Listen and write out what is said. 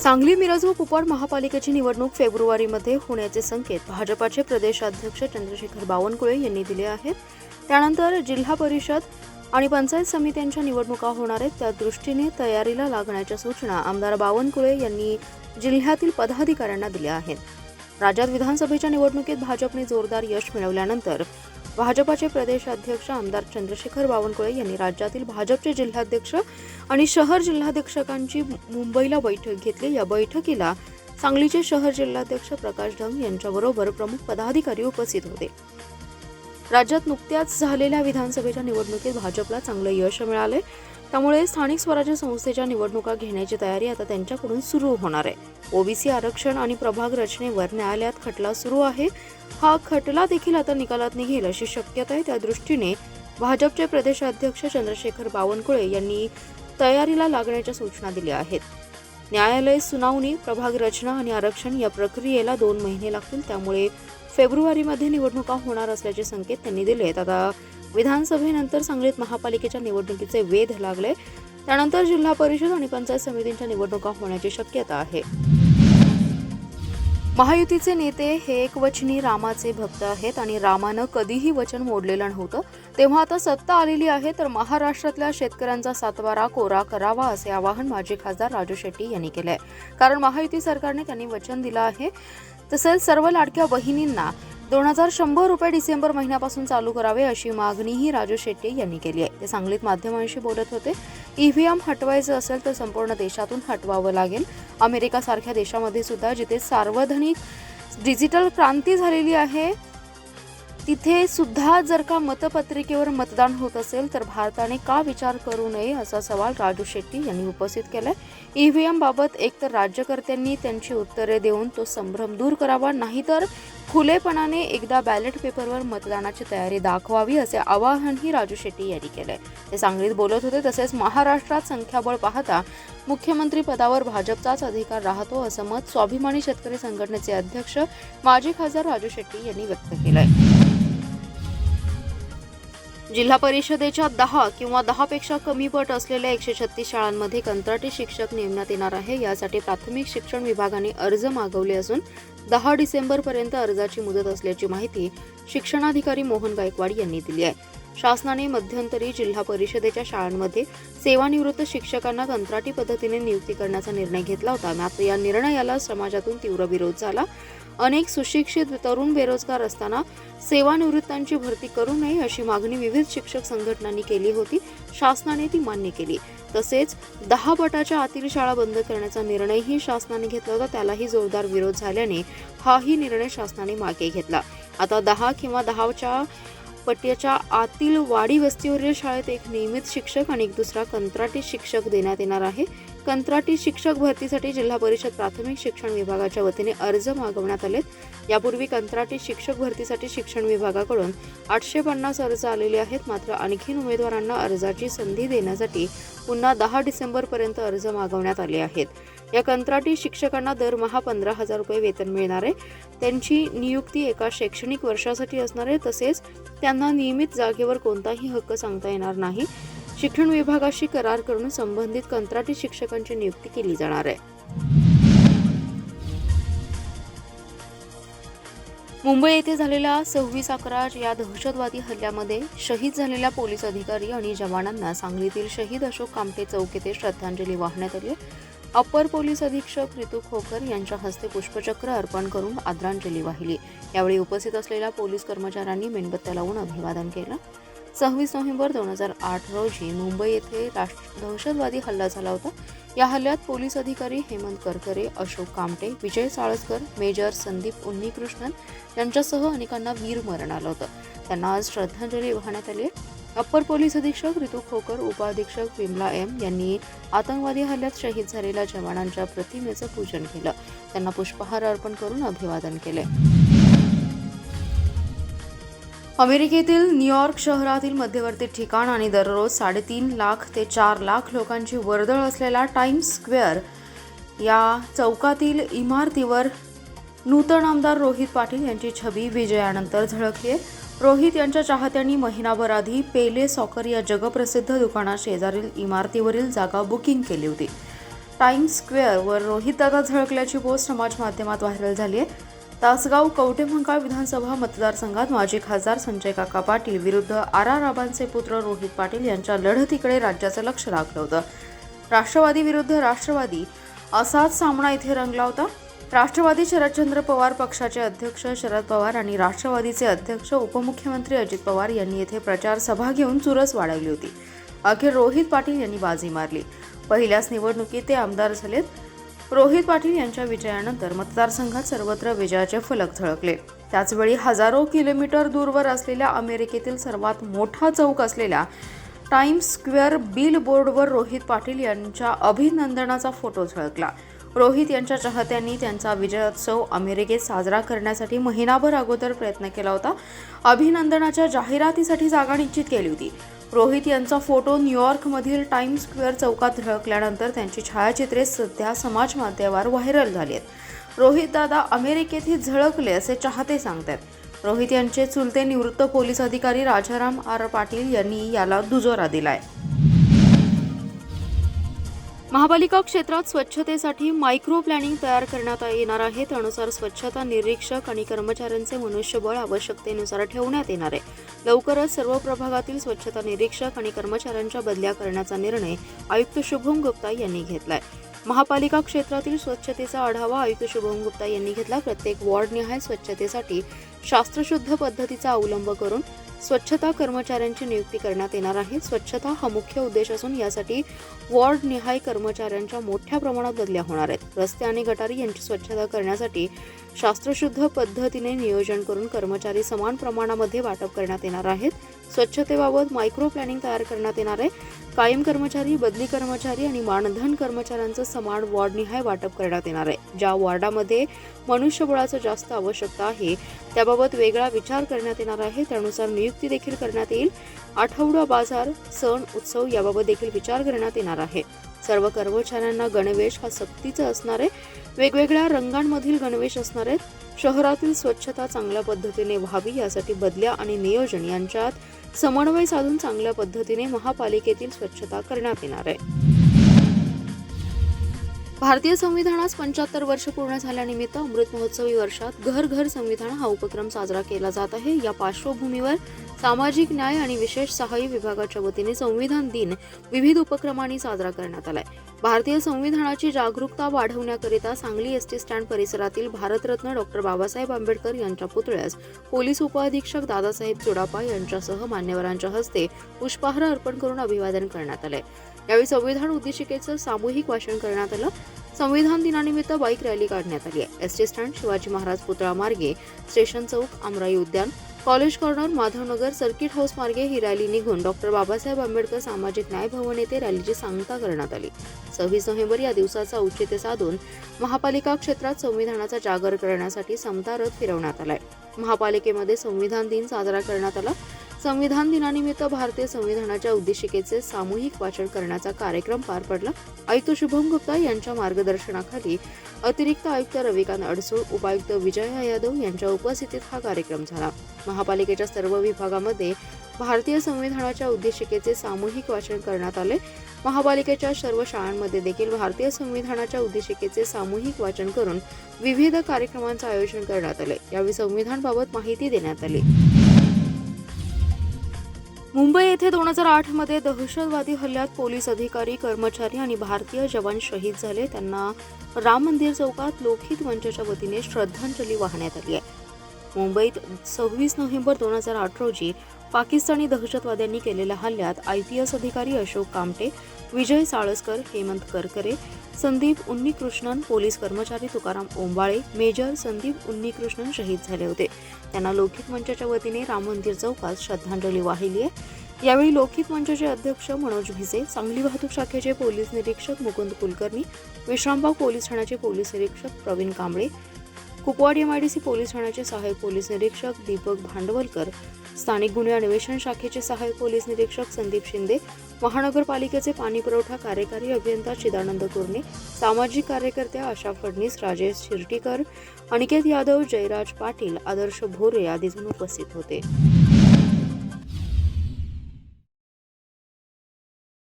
सांगली, मिरज व कुपवाड महापालिकेची निवडणूक फेब्रुवारीमध्ये होण्याचे संकेत भाजपाचे प्रदेशाध्यक्ष चंद्रशेखर बावनकुळे यांनी दिले आहेत. त्यानंतर जिल्हा परिषद आणि पंचायत समित्यांच्या निवडणुका होणार आहेत, त्या दृष्टीने तयारीला लागण्याच्या सूचना आमदार बावनकुळे यांनी जिल्ह्यातील पदाधिकाऱ्यांना दिल्या आहेत. राज्यात विधानसभेच्या निवडणुकीत भाजपने जोरदार यश मिळवल्यानंतर भाजपाचे प्रदेशाध्यक्ष आमदार चंद्रशेखर बावनकुळे यांनी राज्यातील भाजपचे जिल्हाध्यक्ष आणि शहर जिल्हाध्यक्षांची मुंबईला बैठक घेतली. या बैठकीला सांगलीचे शहर जिल्हाध्यक्ष प्रकाश ढंग यांच्याबरोबर प्रमुख पदाधिकारी उपस्थित होते. राज्यात नुकत्याच झालेल्या विधानसभेच्या निवडणुकीत भाजपला चांगलं यश मिळाले, त्यामुळे स्थानिक स्वराज्य संस्थेच्या निवडणुका घेण्याची तयारी आता त्यांच्याकडून सुरू होणार आहे. ओबीसी आरक्षण आणि प्रभाग रचनेवर न्यायालयात खटला सुरू आहे. हा खटला देखील आता निकालात निघेल अशी शक्यता आहे. त्या दृष्टीने भाजपचे प्रदेशाध्यक्ष चंद्रशेखर बावनकुळे यांनी तयारीला लागण्याच्या सूचना दिल्या आहेत. न्यायालय सुनावणी, प्रभाग रचना आणि आरक्षण या प्रक्रियेला 2 महिने लागतील, त्यामुळे फेब्रुवारीमध्ये निवडणुका होणार असल्याचे संकेत त्यांनी दिले आहेत. आता विधानसभेनंतर सांगलीत महापालिकेच्या निवडणुकीचे वेध लागले, त्यानंतर जिल्हा परिषद आणि पंचायत समितींच्या निवडणुका होण्याची शक्यता आहे. महायुतीचे नेते हे एकवचनी रामाचे भक्त आहेत आणि रामानं कधीही वचन मोडलेलं नव्हतं. तेव्हा आता सत्ता आलेली आहे, तर महाराष्ट्रातल्या शेतकऱ्यांचा सातबारा कोरा करावा असे आवाहन माजी खासदार राजू शेट्टी यांनी केले आहे. कारण महायुती सरकारने त्यांनी वचन दिलं आहे. तसेच सर्व लाडक्या बहिणींना 2100 रुपये डिसेंबर महिन्यापासून चालू करावे अशी मागणीही राजू शेट्टी यांनी केली आहे. ते सांगलीत माध्यमांशी बोलत होते. ईव्हीएम हटवायचं असेल तर संपूर्ण देशातून हटवावं लागेल. अमेरिकासारख्या देशामध्ये सुद्धा जिथे सार्वजनिक डिजिटल क्रांती झालेली आहे, तिथे सुद्धा जर का मतपत्रिकेवर मतदान होत असेल तर भारताने का विचार करू नये असा सवाल राजू शेट्टी यांनी उपस्थित केलाय. ईव्हीएम बाबत एकतर राज्यकर्त्यांनी त्यांची उत्तरे देऊन तो संभ्रम दूर करावा, नाहीतर खुलेपणाने एकदा बॅलेट पेपरवर मतदानाची तयारी दाखवावी असे आवाहनही राजू शेट्टी यांनी केलंय. ते सांगलीत बोलत होते. तसेच महाराष्ट्रात संख्याबळ पाहता मुख्यमंत्री पदावर भाजपचाच अधिकार राहतो असं मत स्वाभिमानी शेतकरी संघटनेचे अध्यक्ष माजी खासदार राजू शेट्टी यांनी व्यक्त केलंय. जिल्हा परिषदेच्या 10 किंवा 10 पेक्षा कमी पट असलेल्या 136 शाळांमध्ये कंत्राटी शिक्षक नेमण्यात येणार आहे. यासाठी प्राथमिक शिक्षण विभागाने अर्ज मागवले असून 10 डिसेंबरपर्यंत अर्जाची मुदत असल्याची माहिती शिक्षणाधिकारी मोहन गायकवाड यांनी दिली आहे. शासनाने मध्यंतरी जिल्हा परिषदेच्या शाळांमध्ये सेवानिवृत्त शिक्षकांना कंत्राटी पद्धतीने नियुक्ती करण्याचा निर्णय घेतला होता. मात्र या निर्णयाला समाजातून तीव्र विरोध झाला. अनेक सुशिक्षित तरुण बेरोजगार असताना सेवानिवृत्तांची भरती करू नये अशी मागणी विविध शिक्षक संघटनांनी केली होती. शासनाने ती मान्य केली. तसेच 10 पटाच्या आतील शाळा बंद करण्याचा निर्णयही शासनाने घेतला होता. त्यालाही जोरदार विरोध झाल्याने हाही निर्णय शासनाने मागे घेतला. आता 10 किंवा 10च्या पट्ट्याच्या आतील वाडी वस्तीवरील शाळेत एक नियमित शिक्षक आणि एक दुसरा कंत्राटी शिक्षक देण्यात येणार आहे. कंत्राटी शिक्षक भरतीसाठी जिल्हा परिषद प्राथमिक शिक्षण विभागाच्या वतीने अर्ज मागवण्यात आलेत. यापूर्वी कंत्राटी शिक्षक भरतीसाठी शिक्षण विभागाकडून 850 अर्ज आलेले आहेत. मात्र आणखीन उमेदवारांना अर्जाची संधी देण्यासाठी पुन्हा 10 डिसेंबरपर्यंत अर्ज मागवण्यात आले आहेत. या कंत्राटी शिक्षकांना दरमहा 15,000 रुपये वेतन मिळणार आहे. त्यांची नियुक्ती एका शैक्षणिक वर्षासाठी असणार आहे. तसेच त्यांना नियमित जागेवर कोणताही हक्क सांगता येणार नाही. शिक्षण विभागाशी करार करून संबंधित कंत्राटी शिक्षकांची नियुक्ती केली जाणार आहे. मुंबई येथे झालेल्या 26/11 या दहशतवादी हल्ल्यामध्ये शहीद झालेल्या पोलीस अधिकारी आणि जवानांना सांगलीतील शहीद अशोक कामटे चौक येथे श्रद्धांजली वाहण्यात आली. अप्पर पोलीस अधीक्षक ऋतू खोकर यांच्या हस्ते पुष्पचक्र अर्पण करून आदरांजली वाहिली. यावेळी उपस्थित असलेल्या पोलीस कर्मचाऱ्यांनी मेणबत्त्या लावून अभिवादन केलं. 26 नोव्हेंबर 2008 रोजी मुंबई येथे दहशतवादी हल्ला झाला होता. या हल्ल्यात पोलीस अधिकारी हेमंत करकरे, अशोक कामटे, विजय साळसकर, मेजर संदीप उन्नीकृष्णन यांच्यासह अनेकांना वीरमरण आलं होतं. त्यांना आज श्रद्धांजली वाहण्यात आली. अप्पर पोलीस अधीक्षक ऋतू खोकर, उपअधीक्षक विमला एम यांनी आतंकवादी हल्ल्यात शहीद झालेल्या जवानांच्या प्रतिमेचं पूजन केलं. त्यांना पुष्पहार अर्पण करून अभिवादन केले. अमेरिकेतील न्यूयॉर्क शहरातील मध्यवर्ती ठिकाण आणि दररोज 3.5 लाख ते 4 लाख लोकांची वर्दळ असलेल्या टाइम्स स्क्वेअर या चौकातील इमारतीवर नूतन आमदार रोहित पाटील यांची छबी विजयानंतर झळकली आहे. रोहित यांच्या चाहत्यांनी महिनाभर आधी पेले सॉकर या जगप्रसिद्ध दुकाना शेजारील इमारतीवरील जागा बुकिंग केली होती. टाइम्स स्क्वेअरवर रोहितदादा झळकल्याची पोस्ट समाज माध्यमात व्हायरल झाली आहे. तासगाव कवठेमहांकाळ विधानसभा मतदारसंघात माजी खासदार संजय काका पाटील विरुद्ध आर आबांचे पुत्र रोहित पाटील यांच्या लढतीकडे राज्याचं लक्ष लागलं होतं. राष्ट्रवादी विरुद्ध राष्ट्रवादी असाच सामना इथे रंगला होता. राष्ट्रवादी शरदचंद्र पवार पक्षाचे अध्यक्ष शरद पवार आणि राष्ट्रवादीचे अध्यक्ष उपमुख्यमंत्री अजित पवार यांनी येथे प्रचार सभा घेऊन चुरस वाढवली होती. अखेर रोहित पाटील यांनी बाजी मारली. पहिल्याच निवडणुकीत ते आमदार झालेत. रोहित पाटील यांच्या विजयानंतर मतदारसंघात सर्वत्र विजयाचे फलक झळकले. त्याचवेळी हजारो किलोमीटर दूरवर असलेल्या अमेरिकेतील सर्वात मोठा चौक असलेल्या टाइम्स स्क्वेअर बिल बोर्डवर रोहित पाटील यांच्या अभिनंदनाचा फोटो झळकला. रोहित यांच्या चाहत्यांनी त्यांचा विजयोत्सव अमेरिकेत साजरा करण्यासाठी महिनाभर अगोदर प्रयत्न केला होता. अभिनंदनाच्या जाहिरातीसाठी जागा निश्चित केली होती. रोहित यांचा फोटो न्यूयॉर्कमधील टाइम्स स्क्वेअर चौकात झळकल्यानंतर त्यांची छायाचित्रे सध्या समाज माध्यमावर व्हायरल झाली आहेत. रोहित दादा अमेरिकेतही झळकले असे चाहते सांगतात. रोहित यांचे चुलते निवृत्त पोलीस अधिकारी राजाराम आर पाटील यांनी याला दुजोरा दिलाय. महापालिका क्षेत्रात स्वच्छतेसाठी मायक्रो प्लॅनिंग तयार करण्यात येणार आहे. त्यानुसार स्वच्छता निरीक्षक आणि कर्मचाऱ्यांचे मनुष्यबळ आवश्यकतेनुसार ठेवण्यात येणार आहे. लवकरच सर्व प्रभागातील स्वच्छता निरीक्षक आणि कर्मचाऱ्यांच्या बदल्या करण्याचा निर्णय आयुक्त शुभम गुप्ता यांनी घेतलाय. महापालिका क्षेत्रातील स्वच्छतेचा आढावा आयुक्त शुभम गुप्ता यांनी घेतला. प्रत्येक वॉर्डनिहाय स्वच्छतेसाठी शास्त्रशुद्ध पद्धतीचा अवलंब करून स्वच्छता कर्मचाऱ्यांची नियुक्ती करण्यात येणार आहे. स्वच्छता हा मुख्य उद्देश असून यासाठी वॉर्डनिहाय कर्मचाऱ्यांच्या मोठ्या प्रमाणात बदल्या होणार आहेत. रस्ते आणि गटारी यांची स्वच्छता करण्यासाठी शास्त्रशुद्ध पद्धतीने नियोजन करून कर्मचारी समान प्रमाणामध्ये वाटप करण्यात येणार आहेत. स्वच्छतेबाबत मायक्रो प्लॅनिंग तयार करण्यात येणार आहे. कायम कर्मचारी, बदली कर्मचारी आणि मानधन कर्मचाऱ्यांचं समान वॉर्डनिहाय वाटप करण्यात येणार आहे. ज्या वॉर्डामध्ये मनुष्यबळाचं जास्त आवश्यकता आहे त्याबाबत वेगळा विचार करण्यात येणार आहे. त्यानुसार नियुक्ती देखील करण्यात येईल. आठवडा बाजार, सण, उत्सव याबाबत देखील विचार करण्यात येणार आहे. सर्व कर्मचाऱ्यांना गणवेश हा सक्तीचा असणार आहे. वेगवेगळ्या रंगांमधील गणवेश असणार आहेत. शहरातील स्वच्छता चांगल्या पद्धतीने व्हावी यासाठी बदल्या आणि नियोजन यांच्यात समन्वय साधून चांगल्या पद्धतीने महापालिकेतील स्वच्छता करण्यात येणार आहे. भारतीय संविधानास 75 वर्ष पूर्ण झाल्यानिमित्त अमृत महोत्सवी वर्षात घर घर संविधान हा उपक्रम साजरा केला जात आहे. या पार्श्वभूमीवर सामाजिक न्याय आणि विशेष सहाय्य विभागाच्या वतीने संविधान दिन विविध उपक्रमांनी साजरा करण्यात आलाय. भारतीय संविधानाची जागरूकता वाढवण्याकरिता सांगली एसटी स्टँड परिसरातील भारतरत्न डॉक्टर बाबासाहेब आंबेडकर यांच्या पुतळ्यास पोलीस उपअधीक्षक दादासाहेब चुडापा यांच्यासह मान्यवरांच्या हस्ते पुष्पहार अर्पण करून अभिवादन करण्यात आले. यावेळी संविधान उद्देशिकेचं सामूहिक वाचन करण्यात आलं. संविधान दिनानिमित्त बाईक रॅली काढण्यात आली आहे. एसटी स्टँड, शिवाजी महाराज पुतळा मार्गे स्टेशन चौक, आमराई उद्यान, college corner, Madhavnagar, circuit house मार्गे ही रॅली निघून डॉक्टर बाबासाहेब आंबेडकर सामाजिक न्याय भवन येथे रॅलीची सांगता करण्यात आली. 26 नोव्हेंबर या दिवसाचा औचित्य साधून महापालिका क्षेत्रात संविधानाचा जागर करण्यासाठी समता रथ फिरवण्यात आलाय. महापालिकेमध्ये संविधान दिन साजरा करण्यात आला. संविधान दिनानिमित्त भारतीय संविधानाच्या उद्देशिकेचे सामूहिक वाचन करण्याचा कार्यक्रम पार पडला. आयुक्त शुभम गुप्ता यांच्या मार्गदर्शनाखाली अतिरिक्त आयुक्त रविकांत अडसूळ, उपायुक्त विजया यादव यांच्या उपस्थितीत हा कार्यक्रम झाला. महापालिकेच्या सर्व विभागामध्ये भारतीय संविधानाच्या उद्देशिकेचे सामूहिक वाचन करण्यात आले. महापालिकेच्या सर्व शाळांमध्ये देखील भारतीय संविधानाच्या उद्देशिकेचे सामूहिक वाचन करून विविध कार्यक्रमांचे आयोजन करण्यात आले. यावेळी संविधानाबाबत माहिती देण्यात आली. मुंबई येथे 2008 मध्ये दहशतवादी हल्ल्यात पोलीस अधिकारी, कर्मचारी आणि भारतीय जवान शहीद झाले. त्यांना राम मंदिर चौकात लोकहित मंचाच्या वतीने श्रद्धांजली वाहण्यात आली आहे. मुंबईत 26 नोव्हेंबर 2008 रोजी पाकिस्तानी दहशतवाद्यांनी केलेल्या हल्ल्यात IPS अधिकारी अशोक कामटे, विजय साळसकर, हेमंत करकरे, संदीप उन्नीकृष्णन, पोलीस कर्मचारी तुकाराम ओंबाळे, मेजर संदीप उन्नीकृष्णन शहीद झाले होते. त्यांना लोकहित मंचाच्या वतीने राम मंदिर चौकात श्रद्धांजली वाहिली आहे. यावेळी लोकहित मंचाचे अध्यक्ष मनोज भिसे, सांगली वाहतूक शाखेचे पोलीस निरीक्षक मुकुंद कुलकर्णी, विश्रामबाग पोलीस ठाण्याचे पोलीस निरीक्षक प्रवीण कांबळे, कुपवाड MIDC पोलीस ठाण्याचे सहाय्यक पोलीस निरीक्षक दीपक भांडवलकर, स्थानिक गुन्हे अन्वेषण शाखेचे सहाय्यक पोलीस निरीक्षक संदीप शिंदे, महानगरपालिकेचे पाणी पुरवठा कार्यकारी अभियंता चिदानंद कुर्णे, सामाजिक कार्यकर्त्या आशा फडणीस, राजेश शिर्टीकर, अनिकेत यादव, जयराज पाटील, आदर्श भोरे आदी जण उपस्थित होते.